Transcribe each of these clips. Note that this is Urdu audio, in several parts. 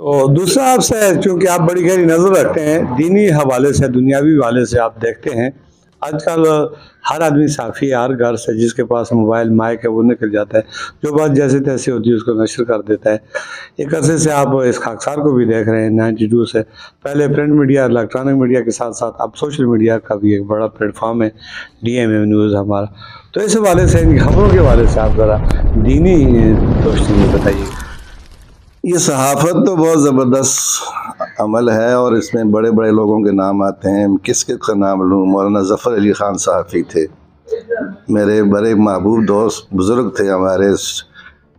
تو دوسرا آپ سے، چونکہ آپ بڑی گہری نظر رکھتے ہیں دینی حوالے سے، دنیاوی حوالے سے، آپ دیکھتے ہیں آج کل ہر آدمی صحافی ہے، ہر گھر سے جس کے پاس موبائل مائک ہے وہ نکل جاتا ہے، جو بات جیسے تیسے ہوتی ہے اس کو نشر کر دیتا ہے۔ ایک عرصے سے آپ اس خاکسار کو بھی دیکھ رہے ہیں 92 سے پہلے پرنٹ میڈیا، الیکٹرانک میڈیا کے ساتھ ساتھ اب سوشل میڈیا کا بھی ایک بڑا پلیٹ فارم ہے DMM نیوز ہمارا۔ تو اس حوالے سے، ان خبروں کے حوالے سے آپ ذرا دینی روشنی میں بتائیے۔ یہ صحافت تو بہت زبردست عمل ہے، اور اس میں بڑے بڑے لوگوں کے نام آتے ہیں۔ کس کس کا نام لوں؟ مولانا ظفر علی خان صحافی تھے، میرے بڑے محبوب دوست بزرگ تھے ہمارے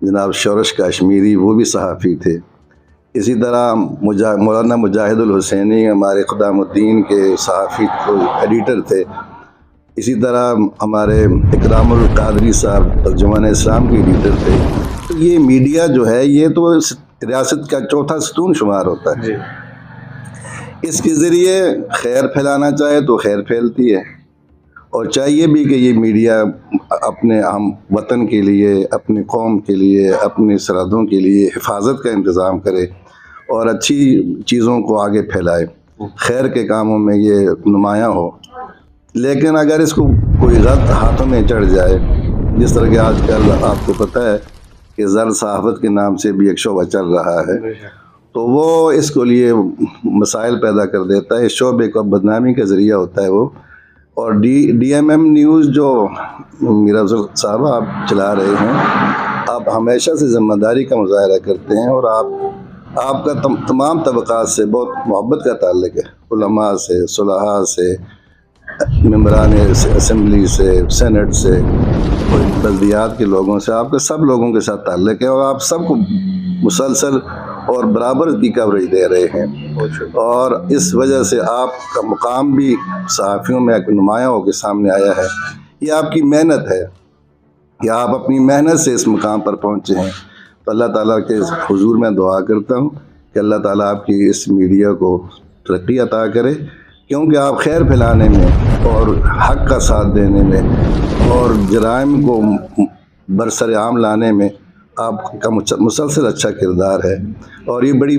جناب شورش کاشمیری، وہ بھی صحافی تھے۔ اسی طرح مولانا مجاہد الحسینی ہمارے اقدام الدین کے صحافی ایڈیٹر تھے۔ اسی طرح ہمارے اکرام القادری صاحب ترجمان اسلام کے ایڈیٹر تھے۔ تو یہ میڈیا جو ہے یہ تو ریاست کا چوتھا ستون شمار ہوتا ہے۔ اس کے ذریعے خیر پھیلانا چاہے تو خیر پھیلتی ہے، اور چاہیے بھی کہ یہ میڈیا اپنے ہم وطن کے لیے، اپنی قوم کے لیے، اپنی سرحدوں کے لیے حفاظت کا انتظام کرے اور اچھی چیزوں کو آگے پھیلائے، خیر کے کاموں میں یہ نمایاں ہو۔ لیکن اگر اس کو کوئی غلط ہاتھوں میں چڑھ جائے، جس طرح کہ آج کل آپ کو پتہ ہے کہ زر صحافت کے نام سے بھی ایک شعبہ چل رہا ہے، تو وہ اس کو لیے مسائل پیدا کر دیتا ہے، اس شعبے کو بدنامی کا ذریعہ ہوتا ہے وہ۔ اور DMM نیوز جو میرا افضل صاحب آپ چلا رہے ہیں، آپ ہمیشہ سے ذمہ داری کا مظاہرہ کرتے ہیں، اور آپ کا تمام طبقات سے بہت محبت کا تعلق ہے، علماء سے، صلحاء سے، ممبران اسمبلی سے، سینٹ سے، بلدیات کے لوگوں سے، آپ کے سب لوگوں کے ساتھ تعلق ہے، اور آپ سب کو مسلسل اور برابر کی کوریج دے رہے ہیں، اور اس وجہ سے آپ کا مقام بھی صحافیوں میں ایک نمایاں ہو کے سامنے آیا ہے۔ یہ آپ کی محنت ہے، کہ آپ اپنی محنت سے اس مقام پر پہنچے ہیں۔ تو اللہ تعالیٰ کے حضور میں دعا کرتا ہوں کہ اللہ تعالیٰ آپ کی اس میڈیا کو ترقی عطا کرے، کیونکہ آپ خیر پھیلانے میں اور حق کا ساتھ دینے میں اور جرائم کو برسر عام لانے میں آپ کا مسلسل اچھا کردار ہے، اور یہ بڑی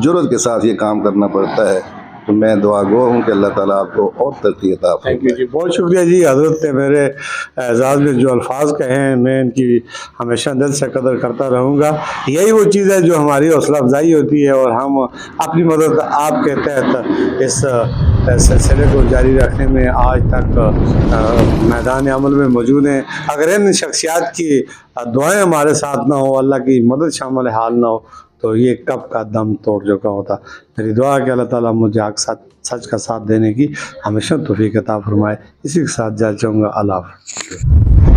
جرأت کے ساتھ یہ کام کرنا پڑتا ہے۔ تو میں دعا گو ہوں کہ اللہ تعالیٰ آپ کو اور ترقی عطا فرمائے۔ جی بہت شکریہ جی، حضرت نے میرے اعزاز میں جو الفاظ کہے ہیں میں ان کی ہمیشہ دل سے قدر کرتا رہوں گا۔ یہی وہ چیز ہے جو ہماری حوصلہ افزائی ہوتی ہے، اور ہم اپنی مدد آپ کے تحت اس سلسلے کو جاری رکھنے میں آج تک میدان عمل میں موجود ہیں۔ اگر ان شخصیات کی دعائیں ہمارے ساتھ نہ ہو، اللہ کی مدد شامل حال نہ ہو، تو یہ کب کا دم توڑ چکا ہوتا۔ میری دعا ہے کہ اللہ تعالیٰ مجھے سچ کا ساتھ دینے کی ہمیشہ توفیق عطا فرمائے۔ اسی کے ساتھ جا چاہوں گا، اللہ حافظ۔